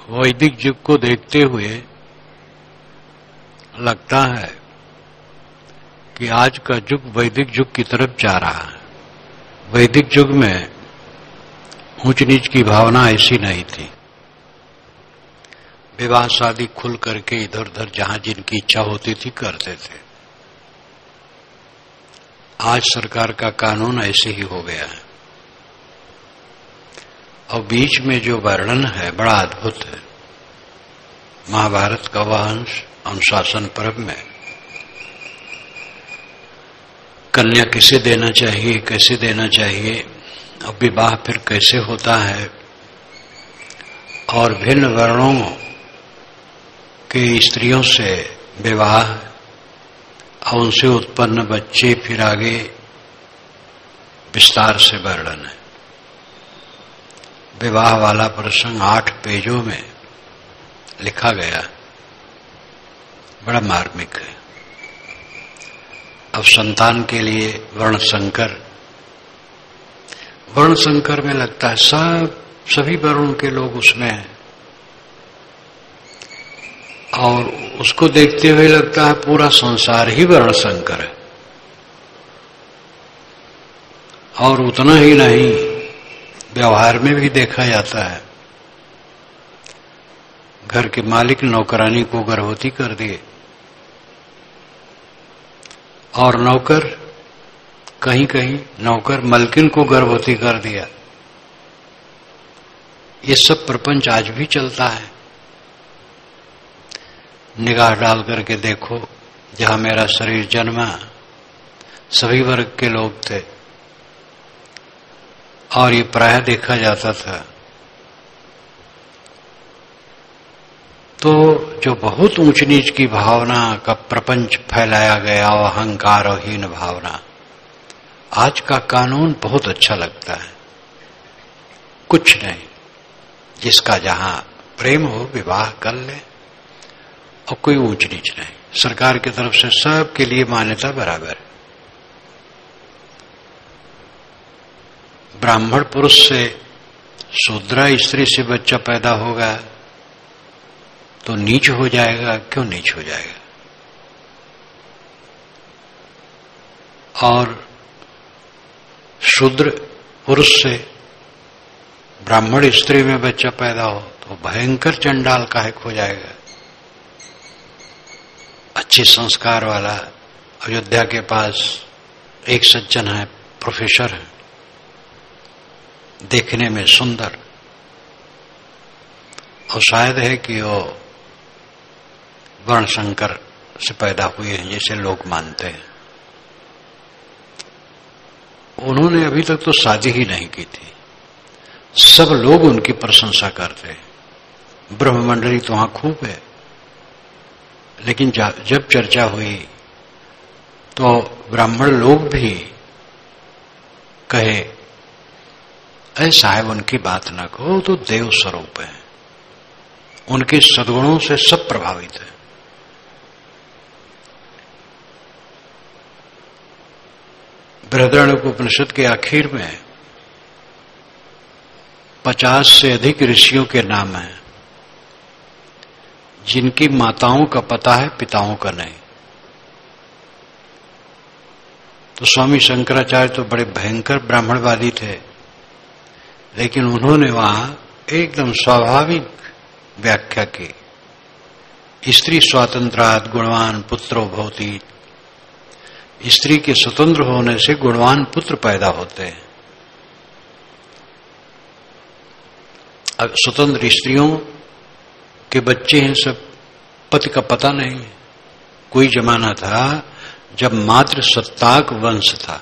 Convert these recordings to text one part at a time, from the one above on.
वैदिक युग को देखते हुए लगता है कि आज का युग वैदिक युग की तरफ जा रहा है। वैदिक युग में ऊंच नीच की भावना ऐसी नहीं थी। विवाह शादी खुल करके इधर उधर जहां जिनकी इच्छा होती थी करते थे। आज सरकार का कानून ऐसे ही हो गया है। और बीच में जो वर्णन है बड़ा अद्भुत है। महाभारत का वह अंश अनुशासन पर्व में कन्या किसे देना चाहिए, कैसे देना चाहिए, और विवाह फिर कैसे होता है, और भिन्न वर्णों के स्त्रियों से विवाह और उनसे उत्पन्न बच्चे, फिर आगे विस्तार से वर्णन है। विवाह वाला प्रसंग 8 पेजों में लिखा गया, बड़ा मार्मिक है। अब संतान के लिए वर्ण संकर में लगता है सभी वर्णों के लोग उसमें हैं, और उसको देखते हुए लगता है पूरा संसार ही वर्ण संकर है। और उतना ही नहीं, व्यवहार में भी देखा जाता है। घर के मालिक नौकरानी को गर्भवती कर दिए, और नौकर कहीं कहीं नौकर मलकिन को गर्भवती कर दिया। ये सब प्रपंच आज भी चलता है। निगाह डाल करके देखो, जहां मेरा शरीर जन्मा सभी वर्ग के लोग थे, और ये प्रायः देखा जाता था। तो जो बहुत ऊंच नीच की भावना का प्रपंच फैलाया गया, और अहंकार और हीन भावना, आज का कानून बहुत अच्छा लगता है। कुछ नहीं, जिसका जहां प्रेम हो विवाह कर ले, और कोई ऊंच नीच नहीं। सरकार की तरफ से सबके लिए मान्यता बराबर है। ब्राह्मण पुरुष से शूद्रा स्त्री से बच्चा पैदा होगा तो नीच हो जाएगा? क्यों नीच हो जाएगा? और शूद्र पुरुष से ब्राह्मण स्त्री में बच्चा पैदा हो तो भयंकर चंडाल काहे हो जाएगा। अच्छे संस्कार वाला अयोध्या के पास एक सज्जन है, प्रोफेसर है, देखने में सुंदर, और शायद है कि वो वर्ण संकर से पैदा हुए हैं जैसे लोग मानते हैं। उन्होंने अभी तक तो शादी ही नहीं की थी। सब लोग उनकी प्रशंसा करते हैं। ब्रह्ममंडली तो वहां खूब है, लेकिन जब चर्चा हुई तो ब्राह्मण लोग भी कहे, अरे साहब उनकी बात न कहो, तो देव स्वरूप है, उनके सद्गुणों से सब प्रभावित है। बृहदारण्यकोपनिषद के आखिर में 50 से अधिक ऋषियों के नाम हैं, जिनकी माताओं का पता है, पिताओं का नहीं। तो स्वामी शंकराचार्य तो बड़े भयंकर ब्राह्मणवादी थे, लेकिन उन्होंने वहां एकदम स्वाभाविक व्याख्या की। स्त्री स्वातंत्रात् गुणवान पुत्रो भवति। स्त्री के स्वतंत्र होने से गुणवान पुत्र पैदा होते हैं। अब स्वतंत्र स्त्रियों के बच्चे हैं, सब पति का पता नहीं है। कोई जमाना था जब मात्र सत्ताक वंश था।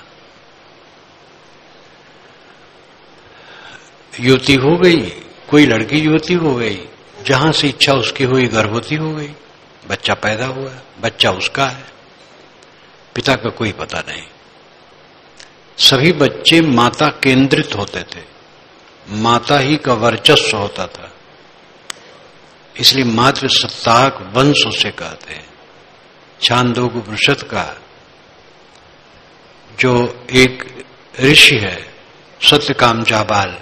युवती हो गई, कोई लड़की युवती हो गई, जहां से इच्छा उसकी हुई गर्भवती हो गई, बच्चा पैदा हुआ, बच्चा उसका है, पिता का कोई पता नहीं। सभी बच्चे माता केंद्रित होते थे, माता ही का वर्चस्व होता था, इसलिए मातृ सत्ताक वंश उसे कहते हैं। छांदोग्योपनिषद का जो एक ऋषि है सत्यकाम जाबाल,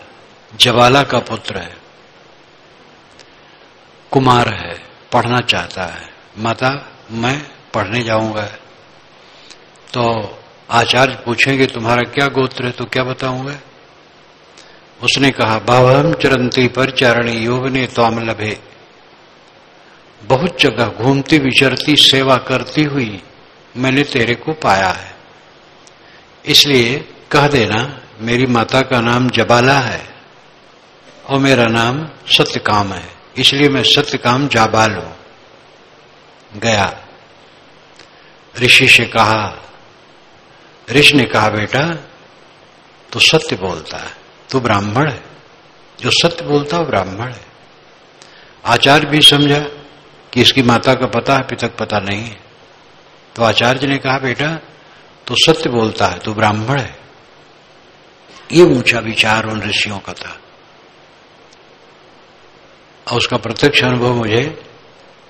जवाला का पुत्र है, कुमार है, पढ़ना चाहता है। माता, मैं पढ़ने जाऊंगा। तो आचार्य पूछेंगे तुम्हारा क्या गोत्र है? तो क्या बताऊंगा? उसने कहा, भावम चरंती परिचारणी योग ने त्वाम लभे। बहुत जगह घूमती विचरती सेवा करती हुई मैंने तेरे को पाया है, इसलिए कह देना मेरी माता का नाम जबाला है और मेरा नाम सत्यकाम है, इसलिए मैं सत्यकाम जाबाल हूं। गया ऋषि से कहा, ऋषि ने कहा, बेटा तू सत्य बोलता है, तू ब्राह्मण है, जो सत्य बोलता है ब्राह्मण है। आचार्य भी समझा कि इसकी माता का पता है, पिता का पता नहीं है। तो आचार्य ने कहा, बेटा तू सत्य बोलता है, तू ब्राह्मण है। ये ऊंचा विचार उन ऋषियों का था और उसका प्रत्यक्ष अनुभव मुझे,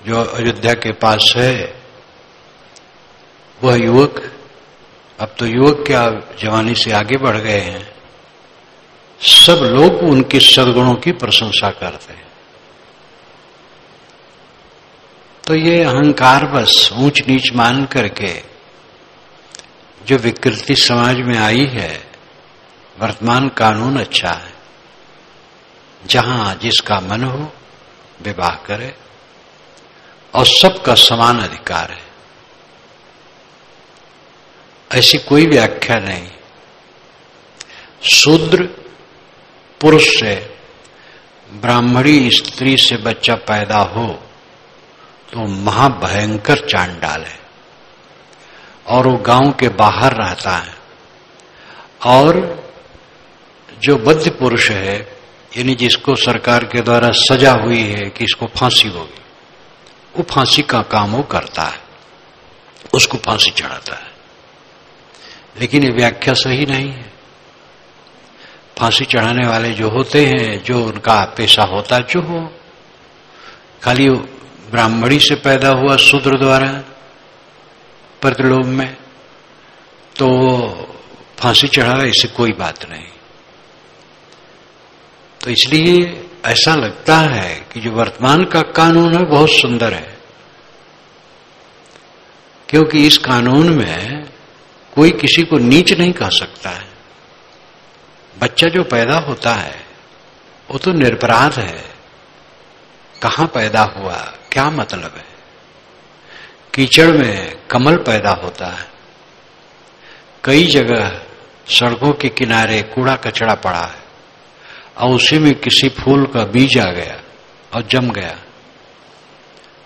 जो अयोध्या के पास है, वह युवक, अब तो युवक क्या जवानी से आगे बढ़ गए हैं, सब लोग उनके सद्गुणों की प्रशंसा करते हैं। तो ये अहंकार बस ऊंच नीच मान करके जो विकृति समाज में आई है, वर्तमान कानून अच्छा है, जहां जिसका मन हो विवाह करे और सबका समान अधिकार है, ऐसी कोई व्याख्या नहीं। शूद्र पुरुष से, ब्राह्मणी स्त्री से बच्चा पैदा हो तो महाभयंकर चांडाल है और वो गांव के बाहर रहता है, और जो बद्ध पुरुष है, यानी जिसको सरकार के द्वारा सजा हुई है कि इसको फांसी होगी, वो फांसी का काम वो करता है, उसको फांसी चढ़ाता है। लेकिन ये व्याख्या सही नहीं है। फांसी चढ़ाने वाले जो होते हैं, जो उनका पेशा होता जो हो, खाली ब्राह्मणी से पैदा हुआ शूद्र द्वारा प्रतिलोम में तो फांसी चढ़ा, इससे कोई बात नहीं। तो इसलिए ऐसा लगता है कि जो वर्तमान का कानून है बहुत सुंदर है, क्योंकि इस कानून में कोई किसी को नीच नहीं कह सकता है। बच्चा जो पैदा होता है वो तो निरपराध है, कहां पैदा हुआ, क्या मतलब है। कीचड़ में कमल पैदा होता है, कई जगह सड़कों के किनारे कूड़ा कचरा पड़ा है और उसी में किसी फूल का बीज आ गया और जम गया,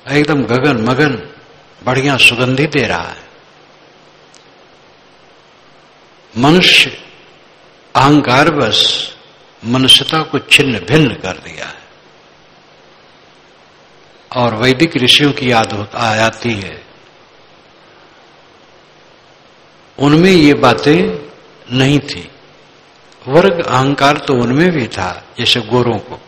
एकदम गगन मगन बढ़िया सुगंधी दे रहा है। मनुष्य अहंकार बस मनुष्यता को छिन्न भिन्न कर दिया है और वैदिक ऋषियों की याद आती है, उनमें ये बातें नहीं थी। वर्ग अहंकार तो उनमें भी था, जैसे गोरों को,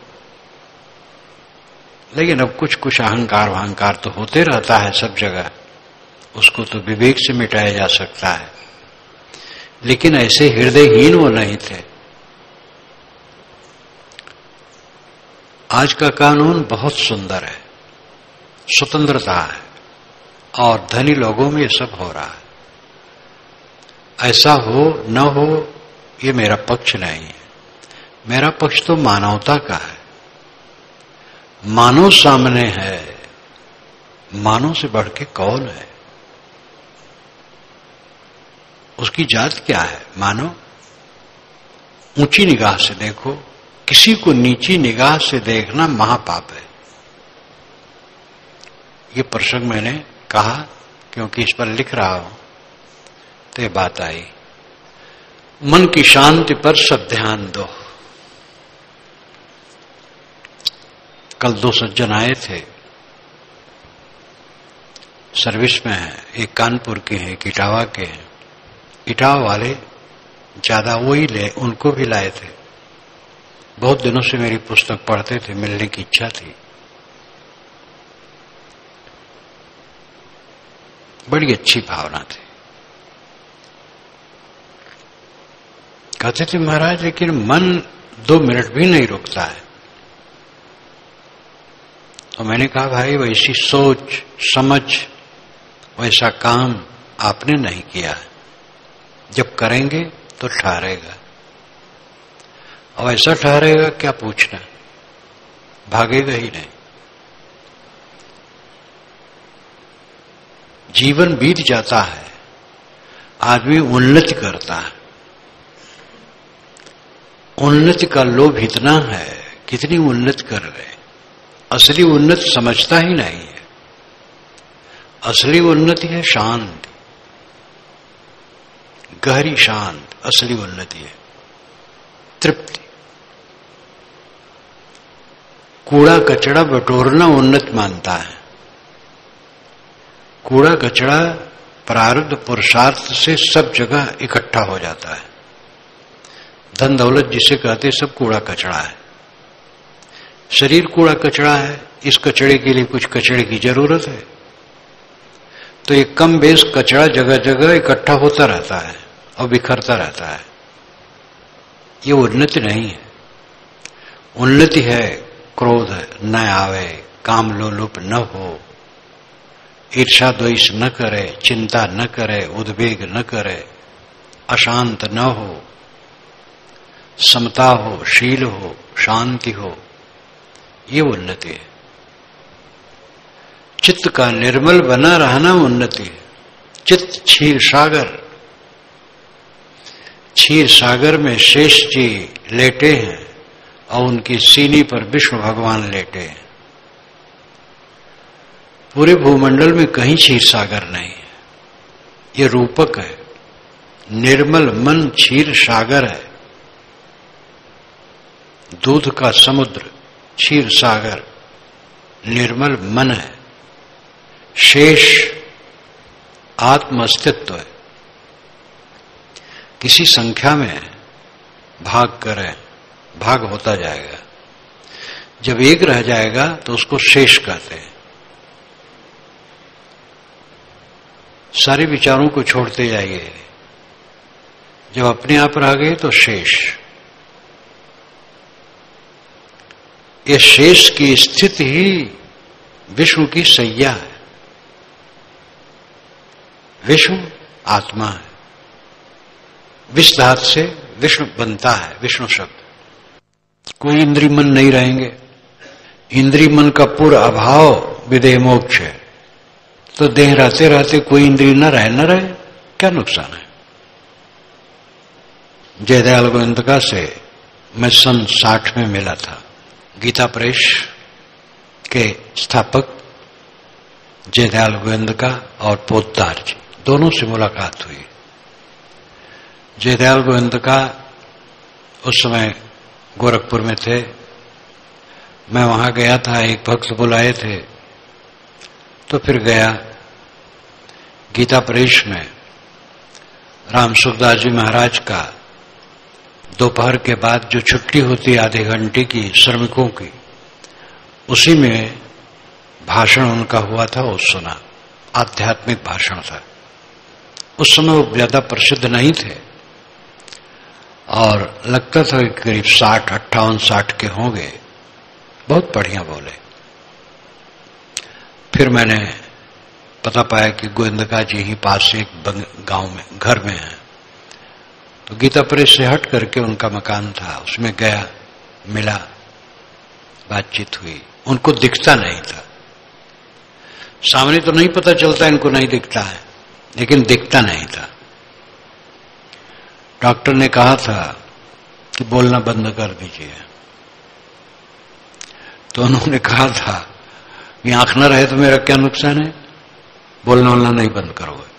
लेकिन अब कुछ कुछ अहंकार तो होते रहता है सब जगह, उसको तो विवेक से मिटाया जा सकता है। लेकिन ऐसे हृदयहीन वो नहीं थे। आज का कानून बहुत सुंदर है, स्वतंत्रता है और धनी लोगों में ये सब हो रहा है। ऐसा हो न हो ये मेरा पक्ष नहीं है, मेरा पक्ष तो मानवता का है। मानव सामने है, मानव से बढ़ के कौन है, उसकी जात क्या है। मानव ऊंची निगाह से देखो, किसी को नीची निगाह से देखना महापाप है। ये प्रसंग मैंने कहा क्योंकि इस पर लिख रहा हूं तो ये बात आई। मन की शांति पर सब ध्यान दो। कल 2 सज्जन आए थे, सर्विस में है, एक कानपुर के हैं, एक इटावा के हैं। इटावा वाले ज्यादा वही ले, उनको भी लाए थे। बहुत दिनों से मेरी पुस्तक पढ़ते थे, मिलने की इच्छा थी। बड़ी अच्छी भावना थी। कहते थे महाराज लेकिन मन 2 मिनट भी नहीं रुकता है। तो मैंने कहा भाई वैसी सोच समझ वैसा काम आपने नहीं किया है, जब करेंगे तो ठहरेगा। अब ऐसा ठहरेगा क्या पूछना, भागेगा ही नहीं। जीवन बीत जाता है, आदमी उन्नति करता है। उन्नति का लोभ इतना है, कितनी उन्नति कर रहे, असली उन्नति समझता ही नहीं है। असली उन्नति है शांति, गहरी शांत असली उन्नति है, तृप्ति। कूड़ा कचड़ा बटोरना उन्नति मानता है। कूड़ा कचड़ा प्रारब्ध पुरुषार्थ से सब जगह इकट्ठा हो जाता है। धन दौलत जिसे कहते सब कूड़ा कचड़ा है। शरीर कूड़ा कचड़ा है, इस कचड़े के लिए कुछ कचड़े की जरूरत है। तो ये कम बेस कचड़ा जगह जगह इकट्ठा होता रहता है और बिखरता रहता है। ये उन्नति नहीं है। उन्नति है क्रोध न आवे, काम लोलुप न हो, ईर्षा द्वेष न करे, चिंता न करे, उद्वेग न करे, अशांत न हो, समता हो, शील हो, शांति हो, ये उन्नति है। चित्त का निर्मल बना रहना उन्नति है। चित्त क्षीर सागर, क्षीर सागर में शेष जी लेटे हैं और उनकी सीनी पर विष्णु भगवान लेटे हैं। पूरे भूमंडल में कहीं क्षीर सागर नहीं है, ये रूपक है। निर्मल मन क्षीर सागर है, दूध का समुद्र क्षीर सागर निर्मल मन है। शेष आत्म अस्तित्व है। किसी संख्या में भाग करें, भाग होता जाएगा। जब एक रह जाएगा तो उसको शेष कहते हैं। सारे विचारों को छोड़ते जाइए, जब अपने आप रह गए तो शेष। ये शेष की स्थिति ही विष्णु की सैया है। विष्णु आत्मा है, विष धातु से विष्णु बनता है, विष्णु शब्द। कोई इंद्रिय मन नहीं रहेंगे। इंद्रिय मन का पूर्ण अभाव विदेह मोक्ष है। तो देह रहते रहते कोई इंद्रिय न रहे, क्या नुकसान है। जयदयाल गोविंदका से मैं सन 60 में मिला था। गीता प्रेस के स्थापक जयदयाल गोविंदका और पोद्दार जी दोनों से मुलाकात हुई। जयदयाल गोविंदका उस समय गोरखपुर में थे। मैं वहां गया था, एक भक्त बुलाए थे तो फिर गया। गीता प्रेस में राम सुखदास जी महाराज का दोपहर के बाद जो छुट्टी होती आधे घंटे की श्रमिकों की, उसी में भाषण उनका हुआ था, वो सुना। आध्यात्मिक भाषण था। उस समय वो ज्यादा प्रसिद्ध नहीं थे और लगता था कि करीब 58-60 के होंगे। बहुत बढ़िया बोले। फिर मैंने पता पाया कि गोविंदका जी ही पास से एक गांव में घर में है। तो गीता प्रेस से हट करके उनका मकान था, उसमें गया, मिला, बातचीत हुई। उनको दिखता नहीं था। सामने तो नहीं पता चलता इनको नहीं दिखता है, लेकिन दिखता नहीं था। डॉक्टर ने कहा था कि बोलना बंद कर दीजिए। तो उन्होंने कहा था कि आंख न रहे तो मेरा क्या नुकसान है, बोलना वोलना नहीं बंद करोगे,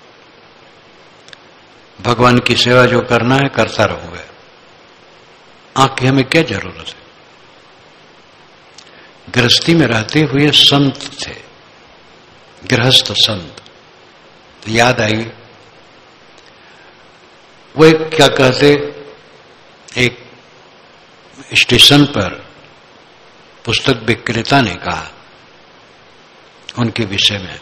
भगवान की सेवा जो करना है करता रहोगे, आंख की हमें क्या जरूरत है। गृहस्थी में रहते हुए संत थे, गृहस्थ संत। तो याद आई, वो एक क्या कहते, एक स्टेशन पर पुस्तक विक्रेता ने कहा उनके विषय में,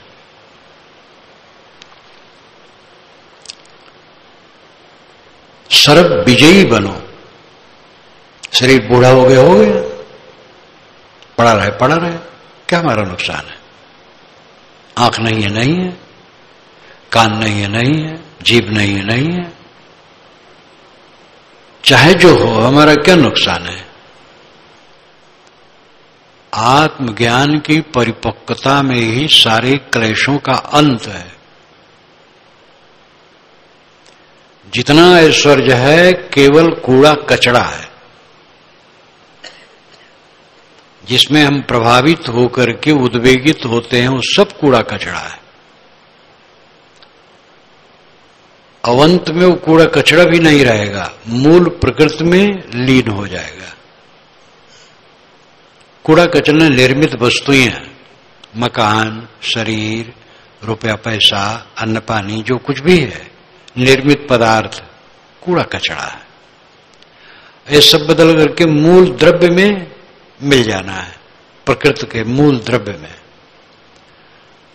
सर्व विजयी बनो। शरीर बूढ़ा हो गया, पड़ा रहे, क्या हमारा नुकसान है? आंख नहीं है, नहीं है, कान नहीं है, नहीं है, जीभ नहीं है, नहीं है, चाहे जो हो, हमारा क्या नुकसान है? आत्मज्ञान की परिपक्वता में ही सारे क्लेशों का अंत है। जितना ऐश्वर्य है केवल कूड़ा कचड़ा है, जिसमें हम प्रभावित होकर के उद्वेगित होते हैं, वो सब कूड़ा कचड़ा है। अवंत में वो कूड़ा कचड़ा भी नहीं रहेगा, मूल प्रकृति में लीन हो जाएगा। कूड़ा कचरा निर्मित वस्तुएं हैं, मकान, शरीर, रुपया पैसा, अन्न पानी, जो कुछ भी है निर्मित पदार्थ कूड़ा कचड़ा है। ये सब बदल करके मूल द्रव्य में मिल जाना है, प्रकृति के मूल द्रव्य में।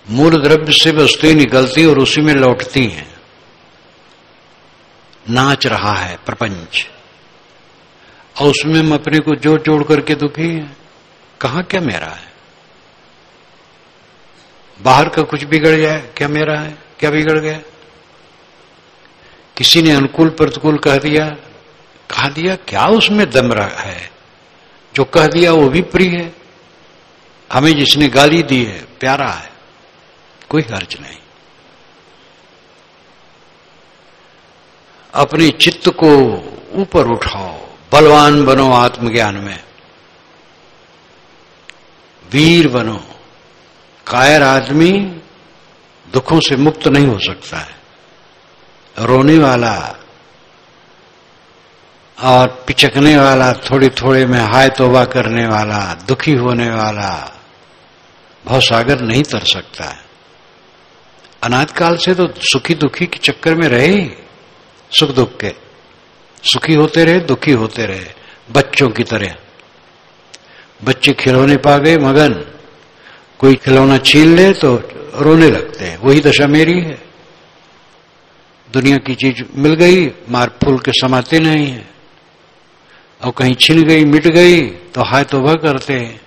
मूल द्रव्य से वस्तुएं निकलती और उसी में लौटती हैं। नाच रहा है प्रपंच और उसमें हम अपने को जोड़ जोड़ करके दुखी हैं। कहां क्या मेरा है? बाहर का कुछ बिगड़ जाए क्या मेरा है? क्या बिगड़ गया? किसी ने अनुकूल प्रतिकूल कह दिया क्या उसमें दम रहा है? जो कह दिया वो भी प्रिय है। हमें जिसने गाली दी है प्यारा है, कोई हर्ज नहीं। अपने चित्त को ऊपर उठाओ, बलवान बनो आत्मज्ञान में, वीर बनो। कायर आदमी दुखों से मुक्त नहीं हो सकता है। रोने वाला और पिचकने वाला, थोड़ी थोड़े में हाय तौबा करने वाला, दुखी होने वाला भवसागर नहीं तर सकता है। अनादिकाल से तो सुखी दुखी के चक्कर में रहे, सुख दुख के, सुखी होते रहे, दुखी होते रहे, बच्चों की तरह। बच्चे खिलौने पा गए मगन, कोई खिलौना छीन ले तो रोने लगते हैं। वही दशा मेरी है। दुनिया की चीज मिल गई, मार फूल के समाते नहीं है, और कहीं छिन गई मिट गई तो हाय तौबा करते हैं।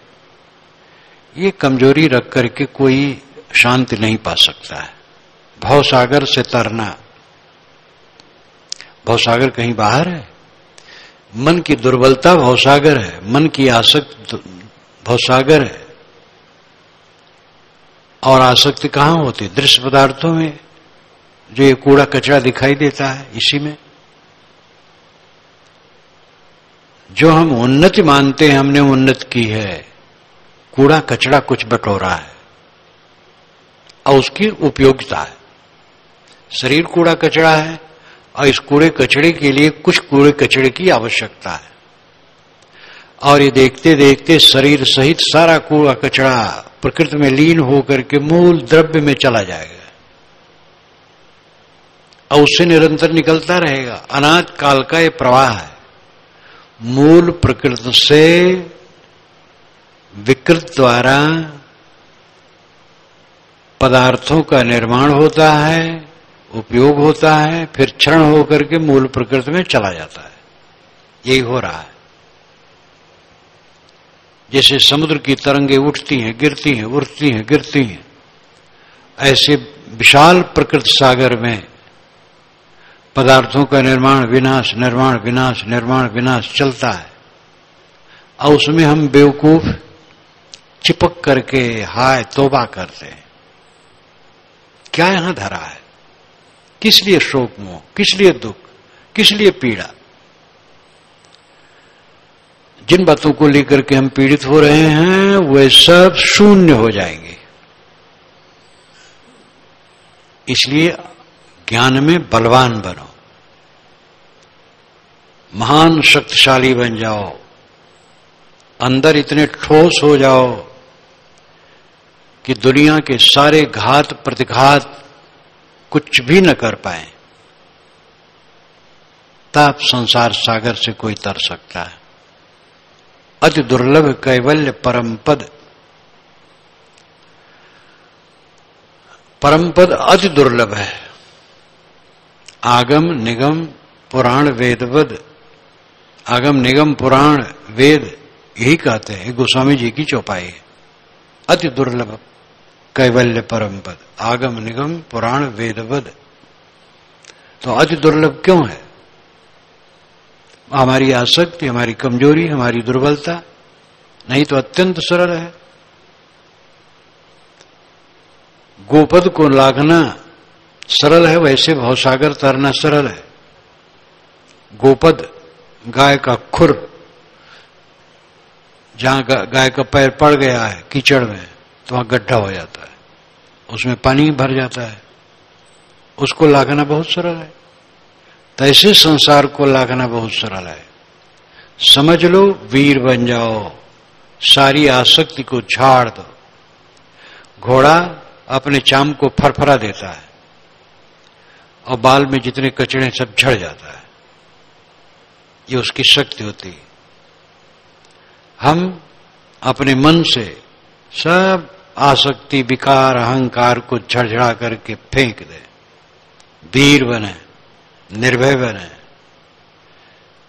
ये कमजोरी रख करके कोई शांति नहीं पा सकता है। भवसागर से तरना, भवसागर कहीं बाहर है। मन की दुर्बलता भवसागर है, मन की आसक्ति भवसागर है। और आसक्ति कहां होती? दृश्य पदार्थों में, जो ये कूड़ा कचरा दिखाई देता है, इसी में। जो हम उन्नति मानते हैं, हमने उन्नति की है, कूड़ा कचरा कुछ बटोरा है और उसकी उपयोगिता है। शरीर कूड़ा कचरा है और इस कूड़े कचड़े के लिए कुछ कूड़े कचड़े की आवश्यकता है। और ये देखते देखते शरीर सहित सारा कूड़ा कचड़ा प्रकृति में लीन होकर के मूल द्रव्य में चला जाएगा और उससे निरंतर निकलता रहेगा। अनाद काल का ये प्रवाह है। मूल प्रकृति से विकृत द्वारा पदार्थों का निर्माण होता है, उपयोग होता है, फिर क्षरण होकर के मूल प्रकृति में चला जाता है। यही हो रहा है। जैसे समुद्र की तरंगें उठती हैं, गिरती हैं, उठती हैं, गिरती हैं, ऐसे विशाल प्रकृति सागर में पदार्थों का निर्माण विनाश, निर्माण विनाश, निर्माण विनाश चलता है। और उसमें हम बेवकूफ चिपक करके हाय तौबा करते हैं। क्या यहां धरा है? किस लिए शोक मोह, किस लिए दुख, किस लिए पीड़ा? जिन बातों को लेकर के हम पीड़ित हो रहे हैं वे सब शून्य हो जाएंगे। इसलिए ज्ञान में बलवान बनो, महान शक्तिशाली बन जाओ, अंदर इतने ठोस हो जाओ कि दुनिया के सारे घात प्रतिघात कुछ भी न कर पाए। तब संसार सागर से कोई तर सकता है। अति दुर्लभ कैवल्य परम पद, परम पद अति दुर्लभ है। आगम निगम पुराण वेदवद, आगम निगम पुराण वेद यही कहते हैं। गोस्वामी जी की चौपाई है। अति दुर्लभ कैवल्य परम पद, आगम निगम पुराण वेदवद। तो अति दुर्लभ क्यों है? हमारी आसक्ति, हमारी कमजोरी, हमारी दुर्बलता, नहीं तो अत्यंत सरल है। गोपद को लाघना सरल है, वैसे भवसागर तरना सरल है। गोपद गाय का खुर, जहां गाय का पैर पड़ गया है कीचड़ में तो वहां गड्ढा हो जाता है, उसमें पानी भर जाता है, उसको लाघना बहुत सरल है। तो ऐसे संसार को लाघना बहुत सरल है। समझ लो, वीर बन जाओ, सारी आसक्ति को झाड़ दो। घोड़ा अपने चाम को फरफरा देता है और बाल में जितने कचड़े सब झड़ जाता है, ये उसकी शक्ति होती है। हम अपने मन से सब आसक्ति, विकार, अहंकार को झड़झड़ा करके फेंक दें, वीर बने, निर्भय बने।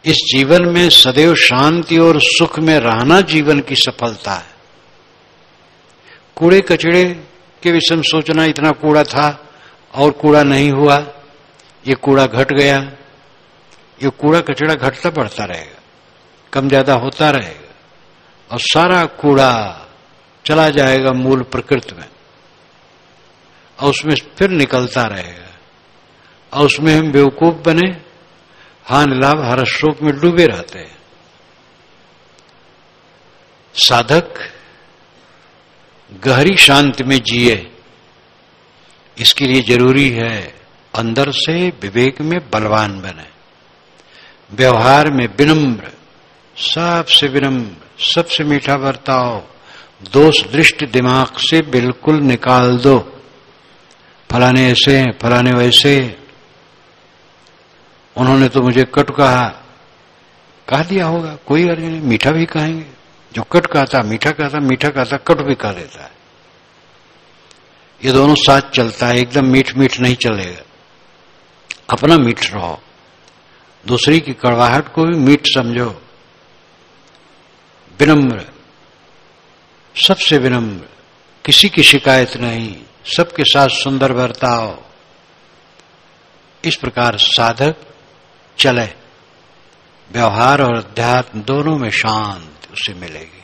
इस जीवन में सदैव शांति और सुख में रहना जीवन की सफलता है। कूड़े कचड़े के विषय में सोचना, इतना कूड़ा था और कूड़ा नहीं हुआ, ये कूड़ा घट गया, ये कूड़ा कचड़ा घटता बढ़ता रहेगा, कम ज्यादा होता रहेगा और सारा कूड़ा चला जाएगा मूल प्रकृति में और उसमें फिर निकलता रहेगा और उसमें हम बेवकूफ बने, हानि लाभ हर शोक में डूबे रहते हैं। साधक गहरी शांति में जिए, इसके लिए जरूरी है अंदर से विवेक में बलवान बने, व्यवहार में विनम्र, सबसे विनम्र, सबसे मीठा बर्ताव, दोष दृष्टि दिमाग से बिल्कुल निकाल दो। फलाने ऐसे हैं, फलाने वैसे, उन्होंने तो मुझे कट कहा दिया होगा, कोई अर्थ नहीं, मीठा भी कहेंगे। जो कट कहता मीठा कहता, मीठा कहता कट भी कह देता है। ये दोनों साथ चलता है, एकदम मीठ मीठ नहीं चलेगा। अपना मीठ रहो, दूसरी की कड़वाहट को भी मीठ समझो। विनम्र, सबसे विनम्र, किसी की शिकायत नहीं, सबके साथ सुंदर बर्ताव। इस प्रकार साधक चले, व्यवहार और अध्यात्म दोनों में शांति उसे मिलेगी।